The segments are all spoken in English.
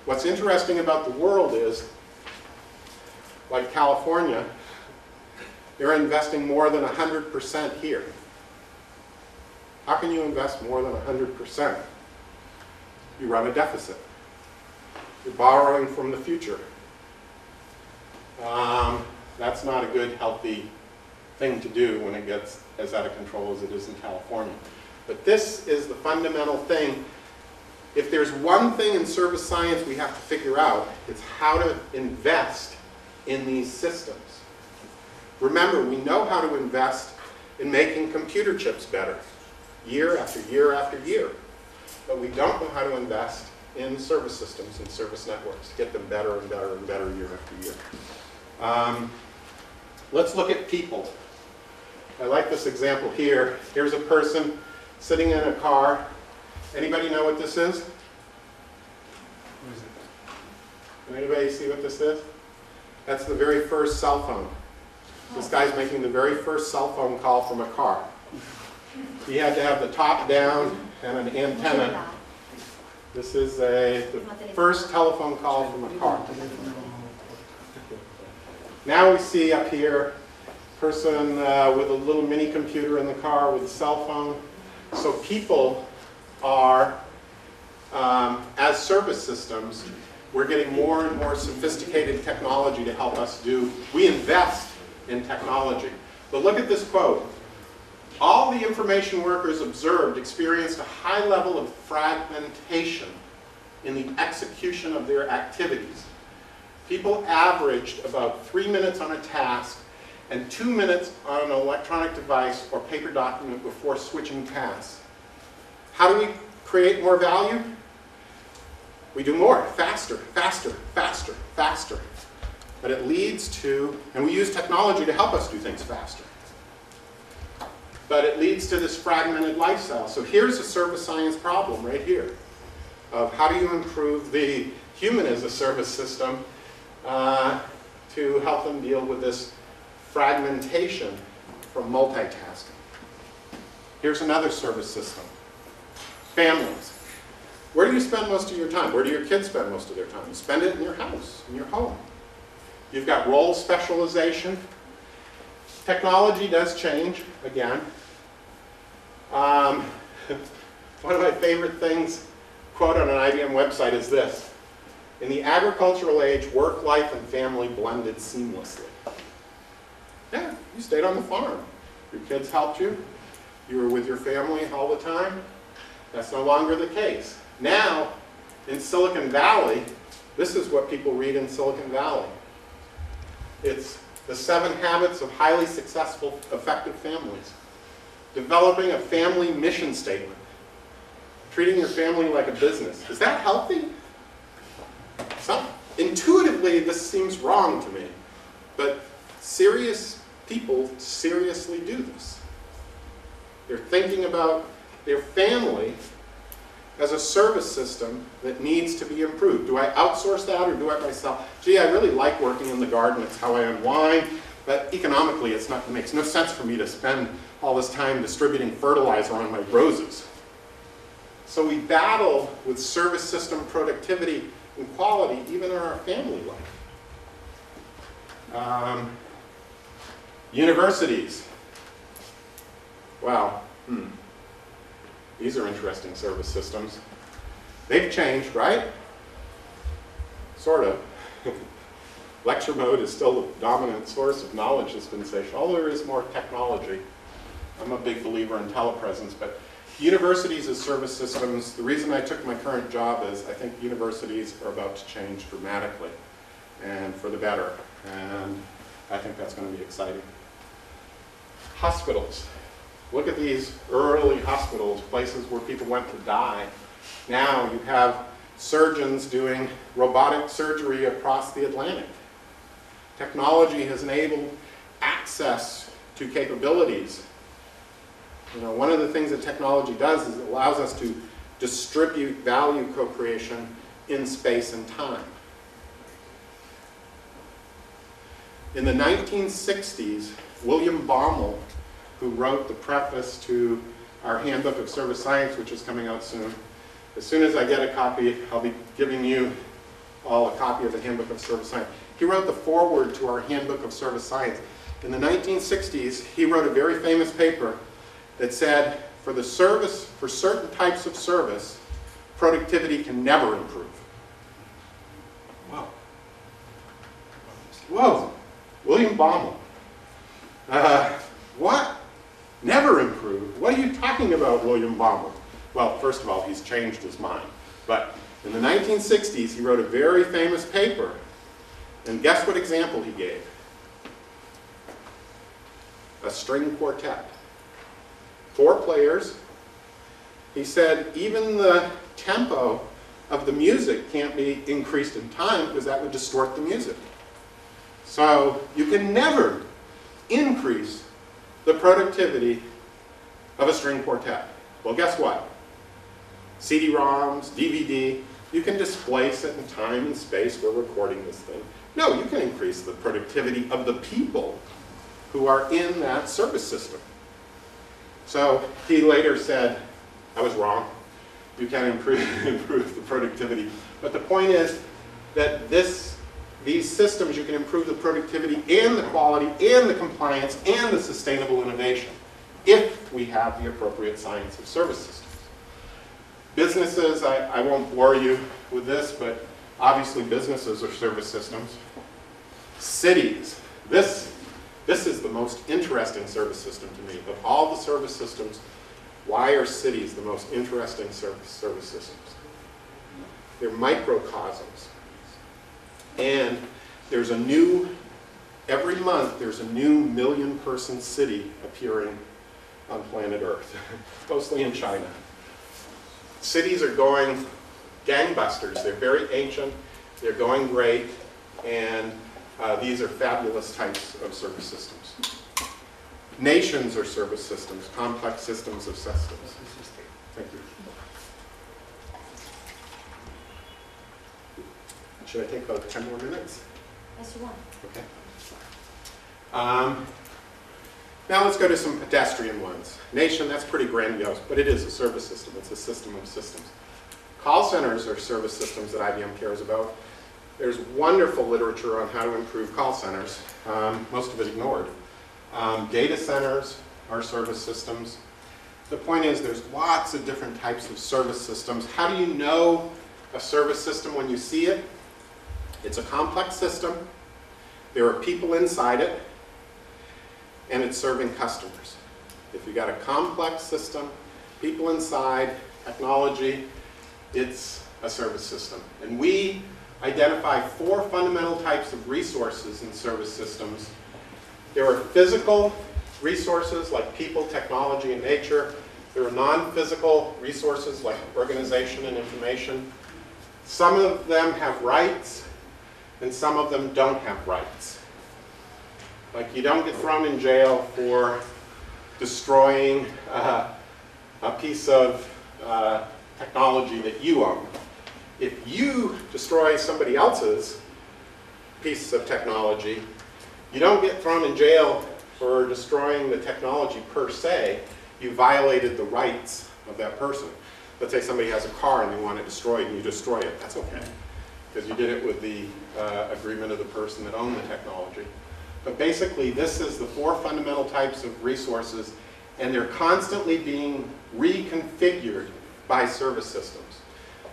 What's interesting about the world is, like California, they're investing more than 100% here. How can you invest more than 100%? You run a deficit. You're borrowing from the future. That's not a good, healthy thing to do when it gets as out of control as it is in California. But this is the fundamental thing. If there's one thing in service science we have to figure out, it's how to invest in these systems. Remember, we know how to invest in making computer chips better, year after year after year. But we don't know how to invest in service systems and service networks, get them better and better and better year after year. Let's look at people. I like this example here. Here's a person sitting in a car. Anybody know what this is? What is it? Can anybody see what this is? That's the very first cell phone. This guy's making the very first cell phone call from a car. He had to have the top down and an antenna. This is the first telephone call from a car. Now we see up here a person with a little mini computer in the car with a cell phone. So people are, as service systems, we're getting more and more sophisticated technology to help us do. We invest in technology. But look at this quote. All the information workers observed experienced a high level of fragmentation in the execution of their activities. People averaged about 3 minutes on a task and 2 minutes on an electronic device or paper document before switching tasks. How do we create more value? We do more, faster, faster, faster, faster. But it leads to, and we use technology to help us do things faster. But it leads to this fragmented lifestyle. So here's a service science problem right here of how do you improve the human as a service system to help them deal with this fragmentation from multitasking. Here's another service system. Families. Where do you spend most of your time? Where do your kids spend most of their time? You spend it in your house, in your home. You've got role specialization. Technology does change, again. One of my favorite things, quote on an IBM website is this. In the agricultural age, work, life, and family blended seamlessly. Yeah, you stayed on the farm. Your kids helped you. You were with your family all the time. That's no longer the case. Now, in Silicon Valley, this is what people read in Silicon Valley. It's the 7 habits of highly successful, effective families. Developing a family mission statement. Treating your family like a business. Is that healthy? Intuitively, this seems wrong to me. But serious people seriously do this. They're thinking about their family as a service system that needs to be improved. Do I outsource that or do I myself? Gee, I really like working in the garden. It's how I unwind. But economically, it makes no sense for me to spend all this time distributing fertilizer on my roses. So we battle with service system productivity and quality even in our family life. Universities. Wow. These are interesting service systems. They've changed, right? Sort of. Lecture mode is still the dominant source of knowledge dispensation, although there is more technology. I'm a big believer in telepresence, but universities as service systems, the reason I took my current job is I think universities are about to change dramatically and for the better, and I think that's going to be exciting. Hospitals. Look at these early hospitals, places where people went to die. Now you have surgeons doing robotic surgery across the Atlantic. Technology has enabled access to capabilities. You know, one of the things that technology does is it allows us to distribute value co-creation in space and time. In the 1960s, William Baumol, who wrote the preface to our Handbook of Service Science, which is coming out soon. As soon as I get a copy, I'll be giving you all a copy of the Handbook of Service Science. He wrote the foreword to our Handbook of Service Science. In the 1960s, he wrote a very famous paper that said, for certain types of service, productivity can never improve. Wow. Whoa, William Baumol. What? Never improve? What are you talking about, William Baumol? Well, first of all, he's changed his mind. But in the 1960s, he wrote a very famous paper. And guess what example he gave? A string quartet. 4 players. He said even the tempo of the music can't be increased in time because that would distort the music. So you can never increase the productivity of a string quartet. Well, guess what? CD-ROMs, DVD, you can displace it in time and space. We're recording this thing. No, you can increase the productivity of the people who are in that service system. So he later said, I was wrong. You can improve the productivity. But the point is that these systems, you can improve the productivity and the quality and the compliance and the sustainable innovation if we have the appropriate science of service systems. Businesses, I won't bore you with this, but obviously businesses are service systems. Cities, this is the most interesting service system to me. Of all the service systems, why are cities the most interesting service systems? They're microcosms. And there's a new, every month there's a new million-person city appearing on planet Earth, mostly in China. Cities are going gangbusters. They're very ancient, they're going great, and these are fabulous types of service systems. Nations are service systems, complex systems of systems. Thank you. Should I take about 10 more minutes? Yes, you want. Okay. Now let's go to some pedestrian ones. Nation, that's pretty grandiose, but it is a service system. It's a system of systems. Call centers are service systems that IBM cares about. There's wonderful literature on how to improve call centers, most of it ignored. Data centers are service systems. The point is there's lots of different types of service systems. How do you know a service system when you see it? It's a complex system. There are people inside it, and it's serving customers. If you've got a complex system, people inside, technology, it's a service system. And we identify 4 fundamental types of resources in service systems. There are physical resources like people, technology, and nature. There are non-physical resources like organization and information. Some of them have rights, and some of them don't have rights. Like you don't get thrown in jail for destroying a piece of technology that you own. If you destroy somebody else's piece of technology, you don't get thrown in jail for destroying the technology per se. You violated the rights of that person. Let's say somebody has a car and they want it destroyed and you destroy it. That's okay, because you did it with the agreement of the person that owned the technology. But basically, this is the 4 fundamental types of resources, and they're constantly being reconfigured by service systems.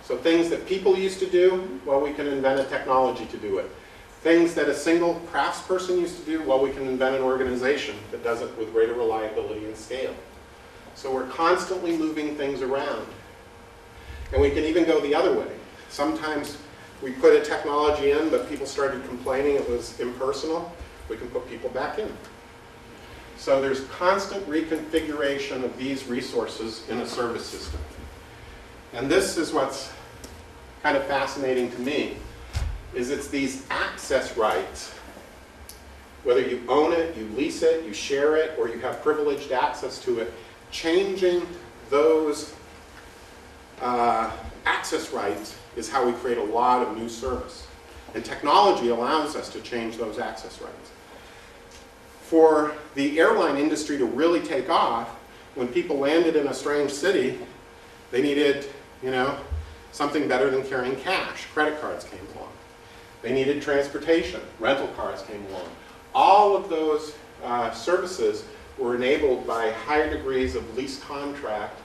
So things that people used to do, well, we can invent a technology to do it. Things that a single craftsperson used to do, well, we can invent an organization that does it with greater reliability and scale. So we're constantly moving things around. And we can even go the other way. Sometimes we put a technology in, but people started complaining it was impersonal. We can put people back in. So there's constant reconfiguration of these resources in a service system. And this is what's kind of fascinating to me, is it's these access rights. Whether you own it, you lease it, you share it, or you have privileged access to it, changing those access rights is how we create a lot of new service. And technology allows us to change those access rights. For the airline industry to really take off, when people landed in a strange city, they needed, something better than carrying cash. Credit cards came along. They needed transportation. Rental cars came along. All of those services were enabled by higher degrees of lease contract